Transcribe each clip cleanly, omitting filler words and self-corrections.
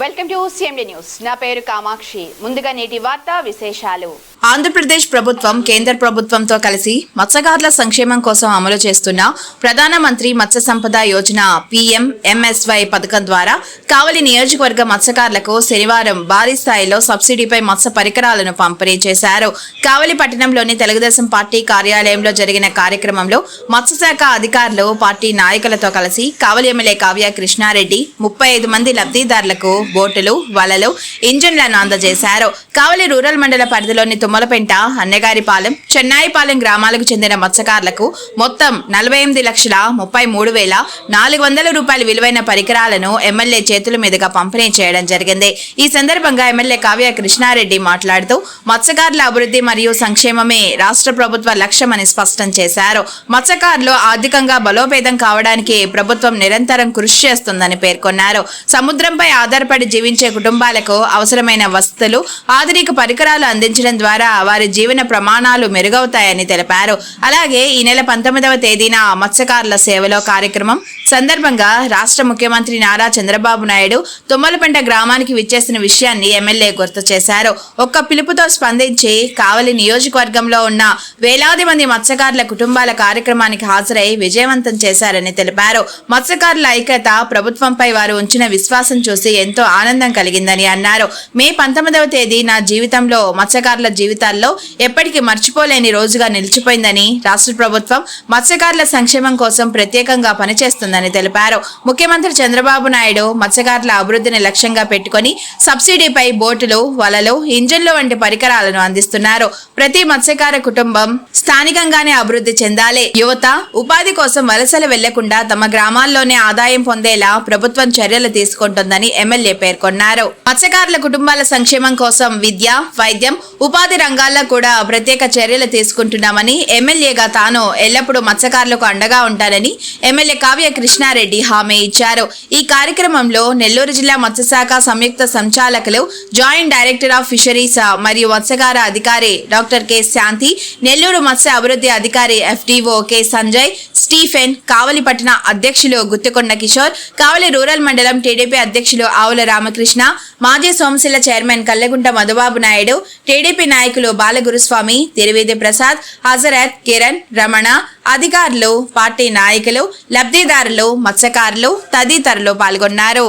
Welcome to CMD news. నా పేరు కామాక్షి. ముందుగా నేటి వార్తా విశేషాలు. ఆంధ్రప్రదేశ్ ప్రభుత్వం కేంద్ర ప్రభుత్వంతో కలిసి మత్స్యకారుల సంక్షేమం కోసం అమలు చేస్తున్న ప్రధానమంత్రి మత్స్య సంపద యోజన PMMSY పథకం ద్వారా కావలి నియోజకవర్గ మత్స్యకారులకు శనివారం భారీ స్థాయిలో సబ్సిడీపై మత్స్య పరికరాలను పంపిణీ చేశారు. కావలి పట్టణంలోని తెలుగుదేశం పార్టీ కార్యాలయంలో జరిగిన కార్యక్రమంలో మత్స్యశాఖ అధికారులు పార్టీ నాయకులతో కలిసి కావలి ఎమ్మెల్యే కావ్య కృష్ణారెడ్డి 35 మంది లబ్ధిదారులకు బోటులు, వలలు, ఇంజన్లను అందజేశారు. కావలి రూరల్ మండల పరిధిలోని తుమ్మలపెంట, అన్నగారిపాలెం, చెన్నాయిపాలెం గ్రామాలకు చెందిన మత్స్యకారులకు మొత్తం 48,33,400 రూపాయల విలువైన పరికరాలను ఎమ్మెల్యే చేతుల మీదుగా పంపిణీ చేయడం జరిగింది. ఈ సందర్భంగా ఎమ్మెల్యే కావ్య కృష్ణారెడ్డి మాట్లాడుతూ మత్స్యకారుల అభివృద్ధి మరియు సంక్షేమమే రాష్ట్ర ప్రభుత్వ లక్ష్యమని స్పష్టం చేశారు. మత్స్యకారులు ఆర్థికంగా బలోపేతం కావడానికి ప్రభుత్వం నిరంతరం కృషి చేస్తుందని పేర్కొన్నారు. సముద్రంపై ఆధారపడి జీవించే కుటుంబాలకు అవసరమైన వసతులు, ఆధునిక పరికరాలు అందించడం ద్వారా వారి జీవన ప్రమాణాలు మెరుగవుతాయని తెలిపారు. అలాగే ఈ నెల 19వ తేదీన మత్స్యకారుల సేవలో కార్యక్రమం సందర్భంగా రాష్ట్ర ముఖ్యమంత్రి నారా చంద్రబాబు నాయుడు తుమ్మలపెంట గ్రామానికి విచ్చేసిన విషయాన్ని ఎమ్మెల్యే గుర్తు చేశారు. ఒక్క పిలుపుతో స్పందించి కావలి నియోజకవర్గంలో ఉన్న వేలాది మంది మత్స్యకారుల కుటుంబాల కార్యక్రమానికి హాజరై విజయవంతం చేశారని తెలిపారు. మత్స్యకారుల ఐక్యత, ప్రభుత్వంపై వారు ఉంచిన విశ్వాసం చూసి ఎంతో ఆనందం కలిగిందని అన్నారు. మే 19వ తేదీ నా జీవితంలో మత్స్యకారుల జీవితాల్లో ఎప్పటికీ మర్చిపోలేని రోజుగా నిలిచిపోయిందని, రాష్ట్ర ప్రభుత్వం మత్స్యకారుల సంక్షేమం కోసం ప్రత్యేకంగా పనిచేస్తుందని తెలిపారు. ముఖ్యమంత్రి చంద్రబాబు నాయుడు మత్స్యకారుల అభివృద్ధిని లక్ష్యంగా పెట్టుకుని సబ్సిడీపై బోటులు, వలలు, ఇంజన్లు వంటి పరికరాలను అందిస్తున్నారు. ప్రతి మత్స్యకార కుటుంబం స్థానికంగానే అభివృద్ధి చెందాలి. యువత ఉపాధి కోసం వలసలు వెళ్లకుండా తమ గ్రామాల్లోనే ఆదాయం పొందేలా ప్రభుత్వం చర్యలు తీసుకుంటుందని ఎమ్మెల్యే పేర్కొన్నారు. మత్స్యకారుల కుటుంబాల సంక్షేమం కోసం విద్య, వైద్యం, ఉపాధి రంగాల్లో కూడా ప్రత్యేక చర్యలు తీసుకుంటున్నామని, ఎమ్మెల్యేగా తాను ఎల్లప్పుడూ మత్స్యకారులకు అండగా ఉంటానని ఎమ్మెల్యే కావ్య కృష్ణారెడ్డి హామీ ఇచ్చారు. ఈ కార్యక్రమంలో నెల్లూరు జిల్లా మత్స్యశాఖ సంయుక్త సంచాలకులు, జాయింట్ డైరెక్టర్ ఆఫ్ ఫిషరీస్ మరియు మత్స్యకార అధికారి డాక్టర్ కె శాంతి, నెల్లూరు మత్స్య అభివృద్ధి అధికారి FDO కె సంజయ్, స్టీఫెన్, కావలి పట్టణ అధ్యక్షులు గుత్తికొండ కిషోర్, కావలి రూరల్ మండలం టీడీపీ అధ్యక్షులు ఆవుల రామకృష్ణ, మాజీ సోమశిల చైర్మన్ కల్లెగుంట మధుబాబు నాయుడు, టీడీపీ నాయకులు బాలగురుస్వామి, తిరువేది ప్రసాద్, హజరత్, కిరణ్, రమణ, అధికారులు, పార్టీ నాయకులు, లబ్ధిదారులు, మత్స్యకారులు తదితరులు పాల్గొన్నారు.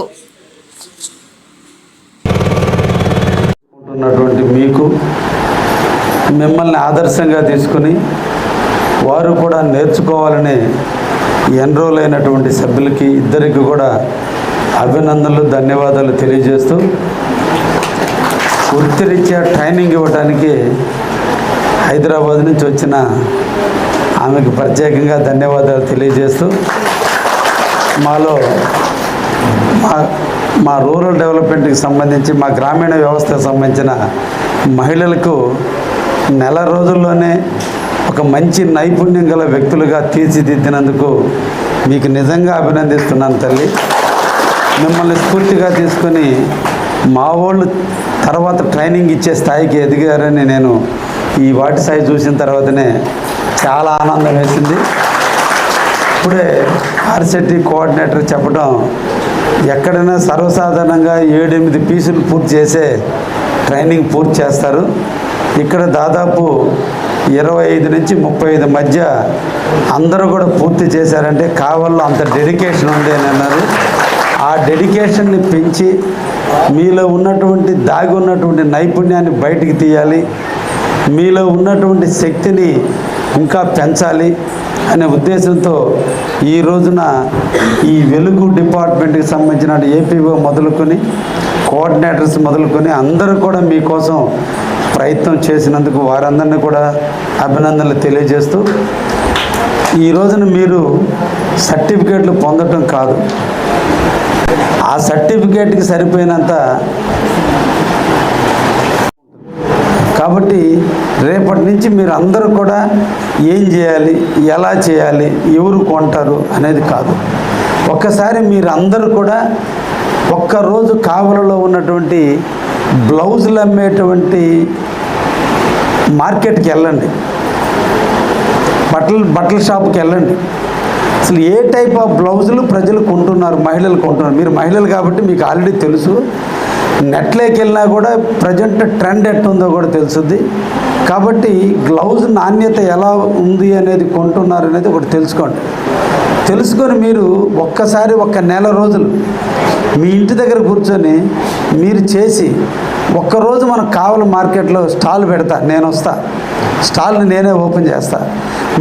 మీకు మిమ్మల్ని ఆదర్శంగా తీసుకుని వారు కూడా నేర్చుకోవాలని ఎన్రోల్ అయినటువంటి సభ్యులకి ఇద్దరికి కూడా అభినందనలు, ధన్యవాదాలు తెలియజేస్తూ వృత్తిరీత్యా ట్రైనింగ్ ఇవ్వడానికి హైదరాబాద్ నుంచి వచ్చిన ఆమెకు ప్రత్యేకంగా ధన్యవాదాలు తెలియజేస్తూ మా రూరల్ డెవలప్మెంట్కి సంబంధించి, మా గ్రామీణ వ్యవస్థకు సంబంధించిన మహిళలకు నెల రోజుల్లోనే ఒక మంచి నైపుణ్యం గల వ్యక్తులుగా తీర్చిదిద్దినందుకు మీకు నిజంగా అభినందిస్తున్నాను తల్లి. మిమ్మల్ని స్ఫూర్తిగా తీసుకొని మా వాళ్ళు తర్వాత ట్రైనింగ్ ఇచ్చే స్థాయికి ఎదిగారని నేను ఈ వాటి స్థాయి చూసిన తర్వాతనే చాలా ఆనందం వేసింది. ఇప్పుడే ఆర్సెట్ కోఆర్డినేటర్ చెప్పడం, ఎక్కడైనా సర్వసాధారణంగా 7-8 పీసులు పూర్తి చేసే ట్రైనింగ్ పూర్తి చేస్తారు. ఇక్కడ దాదాపు 25 నుంచి 35 మధ్య అందరూ కూడా పూర్తి చేశారంటే కావల్లో అంత డెడికేషన్ ఉంది అని అన్నారు. ఆ డెడికేషన్ని పెంచి మీలో ఉన్నటువంటి దాగి ఉన్నటువంటి నైపుణ్యాన్ని బయటికి తీయాలి, మీలో ఉన్నటువంటి శక్తిని ఇంకా పెంచాలి అనే ఉద్దేశంతో ఈ రోజున ఈ వెలుగు డిపార్ట్మెంట్కి సంబంధించిన APO మొదలుకొని కోఆర్డినేటర్స్ మొదలుకొని అందరూ కూడా మీకోసం ప్రయత్నం చేసినందుకు వారందరినీ కూడా అభినందనలు తెలియజేస్తూ, ఈ రోజున మీరు సర్టిఫికేట్లు పొందటం కాదు, ఆ సర్టిఫికేట్కి సరిపోయినంత. కాబట్టి రేపటి నుంచి మీరు అందరూ కూడా ఏం చేయాలి, ఎలా చేయాలి, ఎవరు కొంటారు అనేది కాదు. ఒక్కసారి మీరు అందరూ కూడా ఒక్కరోజు కావలలో ఉన్నటువంటి బ్లౌజులు అమ్మేటువంటి మార్కెట్కి వెళ్ళండి, బట్టల షాప్కి వెళ్ళండి. అసలు ఏ టైప్ ఆఫ్ బ్లౌజులు ప్రజలు కొంటున్నారు, మహిళలు కొంటున్నారు. మీరు మహిళలు కాబట్టి మీకు ఆల్రెడీ తెలుసు. నెట్లోకి వెళ్ళినా కూడా ప్రజెంట్ ట్రెండ్ ఎట్టుందో కూడా తెలుస్తుంది. కాబట్టి గ్లౌజ్ నాణ్యత ఎలా ఉంది అనేది కొంటున్నారు అనేది ఒకటి తెలుసుకోండి. తెలుసుకొని మీరు ఒక్కసారి ఒక నెల రోజులు మీ ఇంటి దగ్గర కూర్చొని మీరు చేసి ఒక్కరోజు మనకు కావాలి మార్కెట్లో స్టాల్ పెడతా, నేను వస్తా, స్టాల్ని నేనే ఓపెన్ చేస్తా.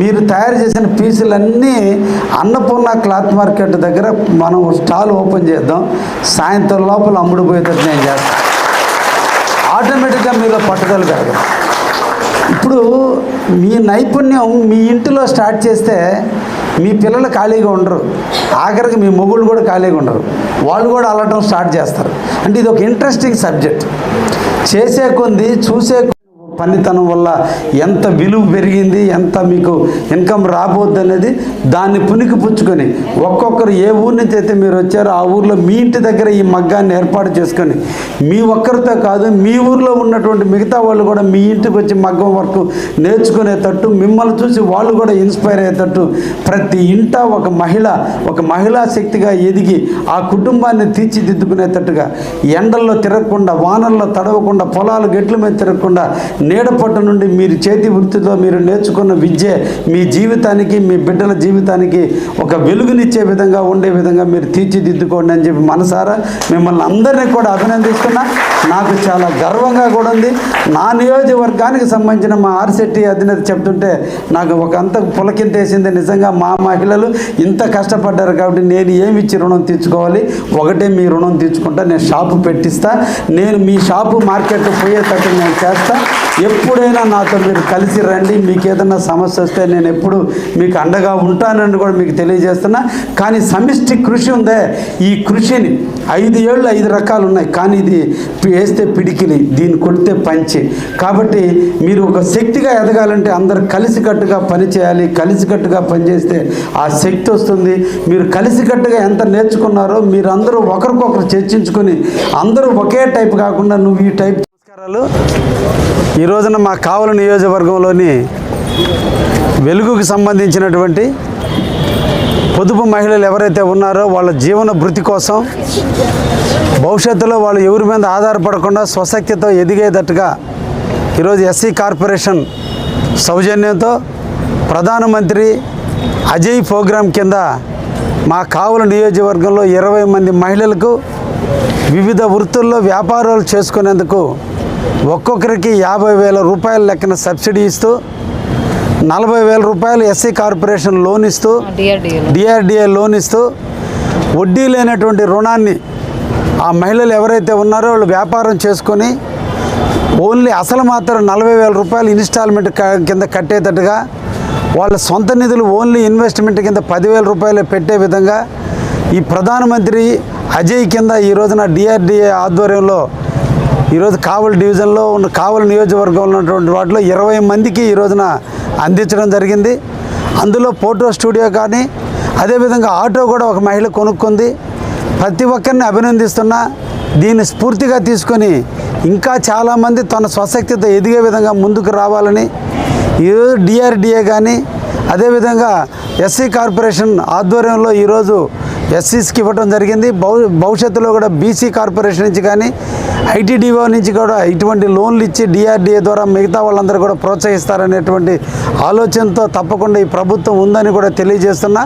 మీరు తయారు చేసిన పీసులన్నీ అన్నపూర్ణ క్లాత్ మార్కెట్ దగ్గర మనం స్టాల్ ఓపెన్ చేద్దాం, సాయంత్రం లోపల అమ్ముడుపోయేటట్టు నేను చేస్తాను. ఆటోమేటిక్గా మీలో పట్టుదల పెరగదు. ఇప్పుడు మీ నైపుణ్యం మీ ఇంటిలో స్టార్ట్ చేస్తే మీ పిల్లలు ఖాళీగా ఉండరు, ఆఖరికి మీ మొగుళ్ళు కూడా ఖాళీగా ఉండరు, వాళ్ళు కూడా అల్లటం స్టార్ట్ చేస్తారు. అంటే ఇది ఒక ఇంట్రెస్టింగ్ సబ్జెక్ట్. చేసే కొంది చూసే పనితనం వల్ల ఎంత విలువ పెరిగింది, ఎంత మీకు ఇన్కమ్ రాబోద్ది అనేది దాన్ని పునికి పుచ్చుకొని ఒక్కొక్కరు ఏ ఊరి నుంచి అయితే మీరు వచ్చారో ఆ ఊర్లో మీ ఇంటి దగ్గర ఈ మగ్గాన్ని ఏర్పాటు చేసుకొని మీ ఒక్కరితో కాదు మీ ఊర్లో ఉన్నటువంటి మిగతా వాళ్ళు కూడా మీ ఇంటికి వచ్చి మగ్గం వరకు నేర్చుకునేటట్టు, మిమ్మల్ని చూసి వాళ్ళు కూడా ఇన్స్పైర్ అయ్యేటట్టు ప్రతి ఇంట ఒక మహిళా శక్తిగా ఎదిగి ఆ కుటుంబాన్ని తీర్చిదిద్దుకునేటట్టుగా ఎండల్లో తిరగకుండా, వానల్లో తడవకుండా, పొలాలు గెట్ల మీద తిరగకుండా నీడపట్టు నుండి మీరు చేతి వృత్తితో మీరు నేర్చుకున్న విద్య మీ జీవితానికి, మీ బిడ్డల జీవితానికి ఒక వెలుగునిచ్చే విధంగా ఉండే విధంగా మీరు తీర్చిదిద్దుకోండి అని చెప్పి మనసారా మిమ్మల్ని అందరినీ కూడా అభినందిస్తున్నా. నాకు చాలా గర్వంగా కూడా ఉంది. నా నియోజకవర్గానికి సంబంధించిన మా ఆర్సెట్టి అధినేత చెప్తుంటే నాకు ఒక అంత పులకింతేసింది. నిజంగా మా మహిళలు ఇంత కష్టపడ్డారు కాబట్టి నేను ఏమిచ్చి రుణం తీర్చుకోవాలి? ఒకటే మీ రుణం తీర్చుకుంటా, నేను షాపు పెట్టిస్తా, నేను మీ షాపు మార్కెట్ పోయేటట్టు నేను చేస్తా. ఎప్పుడైనా నాతో మీరు కలిసి రండి, మీకు ఏదైనా సమస్య వస్తే నేను ఎప్పుడు మీకు అండగా ఉంటానని కూడా మీకు తెలియజేస్తున్నా. కానీ సమిష్టి కృషి ఉందే, ఈ కృషిని 5 ఏళ్ళు 5 రకాలు ఉన్నాయి, కానీ ఇది వేస్తే పిడికిలి, దీన్ని కొడితే పంచి. కాబట్టి మీరు ఒక శక్తిగా ఎదగాలంటే అందరు కలిసికట్టుగా పని చేయాలి. కలిసికట్టుగా పనిచేస్తే ఆ శక్తి వస్తుంది. మీరు కలిసికట్టుగా ఎంత నేర్చుకున్నారో మీరందరూ ఒకరికొకరు చర్చించుకొని అందరూ ఒకే టైప్ కాకుండా నువ్వు ఈ టైప్. నమస్కారాలు. ఈ రోజున మా కావలి నియోజకవర్గంలోని వెలుగుకి సంబంధించినటువంటి పొదుపు మహిళలు ఎవరైతే ఉన్నారో వాళ్ళ జీవన భృతి కోసం భవిష్యత్తులో వాళ్ళు ఎవరి మీద ఆధారపడకుండా స్వశక్తితో ఎదిగేటట్టుగా ఈరోజు ఎస్సీ కార్పొరేషన్ సౌజన్యంతో ప్రధానమంత్రి అజయ్ ప్రోగ్రాం కింద మా కావలి నియోజకవర్గంలో 20 మంది మహిళలకు వివిధ వృత్తుల్లో వ్యాపారాలు చేసుకునేందుకు ఒక్కొక్కరికి 50,000 రూపాయల లెక్కన సబ్సిడీ ఇస్తూ 40,000 రూపాయలు ఎస్సీ కార్పొరేషన్ లోన్ ఇస్తూ డిఆర్డిఏ లోన్ ఇస్తూ వడ్డీ లేనటువంటి రుణాన్ని ఆ మహిళలు ఎవరైతే ఉన్నారో వాళ్ళు వ్యాపారం చేసుకొని ఓన్లీ అసలు మాత్రం 40,000 రూపాయలు ఇన్స్టాల్మెంట్ కింద కట్టేటట్టుగా వాళ్ళ సొంత నిధులు ఓన్లీ ఇన్వెస్ట్మెంట్ కింద 10,000 రూపాయలు పెట్టే విధంగా ఈ ప్రధానమంత్రి అజయ్ కింద ఈ రోజున డిఆర్డిఏ ఆధ్వర్యంలో ఈరోజు కావలి డివిజన్లో ఉన్న కావలి నియోజకవర్గంలో ఉన్నటువంటి వాటిలో 20 మందికి ఈ రోజున అందించడం జరిగింది. అందులో ఫోటో స్టూడియో కానీ అదేవిధంగా ఆటో కూడా ఒక మహిళ కొనుక్కుంది. ప్రతి ఒక్కరిని అభినందిస్తున్నా. దీన్ని స్ఫూర్తిగా తీసుకొని ఇంకా చాలామంది తన స్వశక్తితో ఎదిగే విధంగా ముందుకు రావాలని ఈరోజు డిఆర్డిఏ కానీ అదేవిధంగా ఎస్సీ కార్పొరేషన్ ఆధ్వర్యంలో ఈరోజు ఎస్సీస్కి ఇవ్వడం జరిగింది. భవిష్యత్తులో కూడా బీసీ కార్పొరేషన్ నుంచి కానీ ఐటీడీఓ నుంచి కూడా ఇటువంటి లోన్లు ఇచ్చి డిఆర్డిఏ ద్వారా మిగతా వాళ్ళందరూ కూడా ప్రోత్సహిస్తారనేటువంటి ఆలోచనతో తప్పకుండా ఈ ప్రభుత్వం ఉందని కూడా తెలియజేస్తున్నా.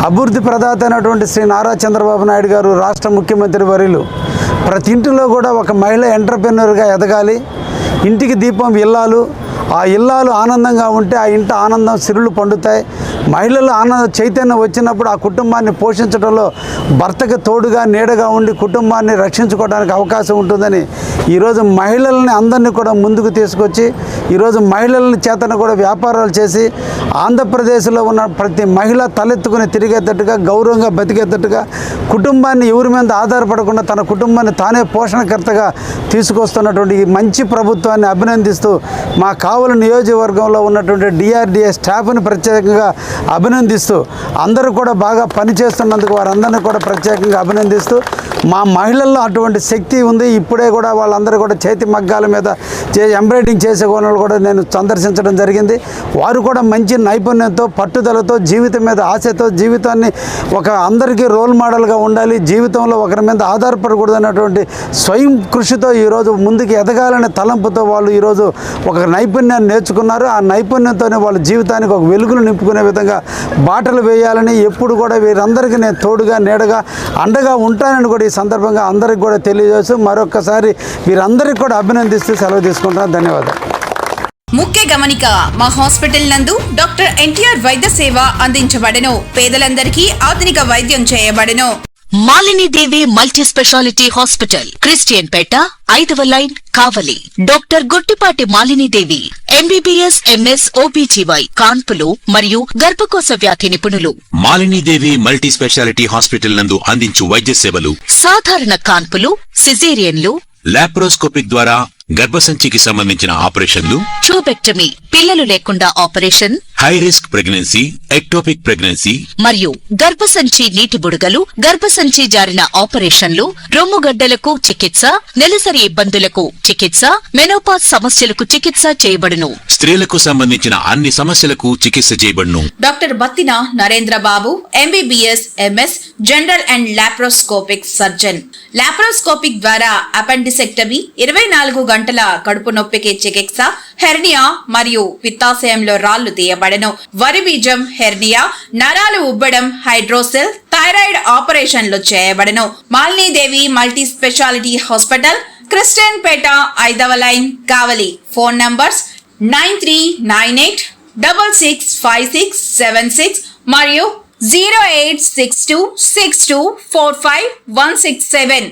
అభివృద్ధి ప్రదాత అయినటువంటి శ్రీ నారా చంద్రబాబు నాయుడు గారు రాష్ట్ర ముఖ్యమంత్రి వర్యులు ప్రతి ఇంటిలో కూడా ఒక మహిళ ఎంటర్ప్రెన్యూర్గా ఎదగాలి. ఇంటికి దీపం ఇల్లాలు, ఆ ఇల్లాలు ఆనందంగా ఉంటే ఆ ఇంట ఆనందం సిరులు పండుతాయి. మహిళలు ఆనంద చైతన్యం వచ్చినప్పుడు ఆ కుటుంబాన్ని పోషించడంలో భర్తకు తోడుగా నీడగా ఉండి కుటుంబాన్ని రక్షించుకోవడానికి అవకాశం ఉంటుందని ఈరోజు మహిళల్ని అందరినీ కూడా ముందుకు తీసుకొచ్చి ఈరోజు మహిళల చేతన కూడా వ్యాపారాలు చేసి ఆంధ్రప్రదేశ్లో ఉన్న ప్రతి మహిళ తలెత్తుకుని తిరిగేటట్టుగా గౌరవంగా బతికేటట్టుగా కుటుంబాన్ని ఎవరి మీద ఆధారపడకుండా తన కుటుంబాన్ని తానే పోషణకర్తగా తీసుకొస్తున్నటువంటి ఈ మంచి ప్రభుత్వాన్ని అభినందిస్తూ మా కావలి నియోజకవర్గంలో ఉన్నటువంటి డిఆర్డిఏ స్టాఫ్ని ప్రత్యేకంగా అభినందిస్తూ అందరూ కూడా బాగా పనిచేస్తున్నందుకు వారందరినీ కూడా ప్రత్యేకంగా అభినందిస్తూ మా మహిళల్లో అటువంటి శక్తి ఉంది. ఇప్పుడే కూడా వాళ్ళందరూ కూడా చేతి మగ్గాల మీద ఎంబ్రాయిడింగ్ చేసే వాళ్ళు కూడా నేను సందర్శించడం జరిగింది. వారు కూడా మంచి నైపుణ్యంతో పట్టుదలతో జీవితం మీద ఆశతో జీవితాన్ని అందరికీ రోల్ మోడల్గా ఉండాలి, జీవితంలో ఒకరి మీద ఆధారపడకూడదు అన్నటువంటి స్వయం కృషితో ఈరోజు ముందుకు ఎదగాలనే తలంపుతో వాళ్ళు ఈరోజు ఒక నైపుణ్యాన్ని నేర్చుకున్నారు. ఆ నైపుణ్యంతోనే వాళ్ళ జీవితానికి ఒక వెలుగులు నింపుకునే విధంగా బాటలు వేయాలని ఎప్పుడు కూడా వీరందరికీ నేను తోడుగా నీడగా అండగా ఉంటానని కూడా ఈ సందర్భంగా అందరికి కూడా తెలియజేస్తూ మరొక్కసారి వీరందరికీ కూడా అభినందిస్తూ సెలవు తీసుకుంటున్నాను. ధన్యవాదాలు. ముఖ్య గమనిక, మా హాస్పిటల్ నందు డాక్టర్ ఎన్టీఆర్ వైద్య సేవ అందించబడెను. పేదలందరికీ ఆధునిక వైద్యం చేయబడెను. Malinidevi multi speciality hospital, Christian Peta, 5వ line, Kavali. Doctor Gottipati Malinidevi MBBS MS OBGY కాన్పులు మరియు గర్భకోశ వ్యాధి నిపుణులు. మాలినీదేవి మల్టీ స్పెషాలిటీ హాస్పిటల్ నందు అందించు వైద్య సేవలు: సాధారణ కాన్పులు, సిజేరియన్లు, లాప్రోస్కోపిక్ ద్వారా గర్భసంచికి సంబంధించిన ఆపరేషన్లు, ట్యూబెక్టమీ, పిల్లలు లేకుండా operation, high risk pregnancy, ectopic pregnancy మరియు గర్భసంచి నీటి బుడగలు, గర్భసంచి జారిన ఆపరేషన్లు, రొమ్ముగడ్డలకు చికిత్స, నెలసరి ఇబ్బందులకు చికిత్స, మెనోపాజ్ సమస్యలకు చికిత్స చేయబడును. స్త్రీలకు సంబంధించిన అన్ని సమస్యలకు చికిత్స చేయబడును. Doctor Battina Narendra Babu MBBS MS general and laparoscopic surgeon. Laparoscopic ద్వారా అపెండిసెక్టమీ, 24 గంటల కడుపు నొప్పికి చికిత్స, హెర్నియా మరియు పిత్తాశయంలో రాళ్లు తీయబడెను. వరి బీజం, హెర్నియా, నరాలు ఉబ్బడం, హైడ్రోసెల్, థైరాయిడ్ ఆపరేషన్లు చేయబడెను. Malinidevi multi speciality hospital, Christian Peta, 5వ లైన్, కావలి. ఫోన్ నంబర్స్ 9398665676 మరియు 08626245167.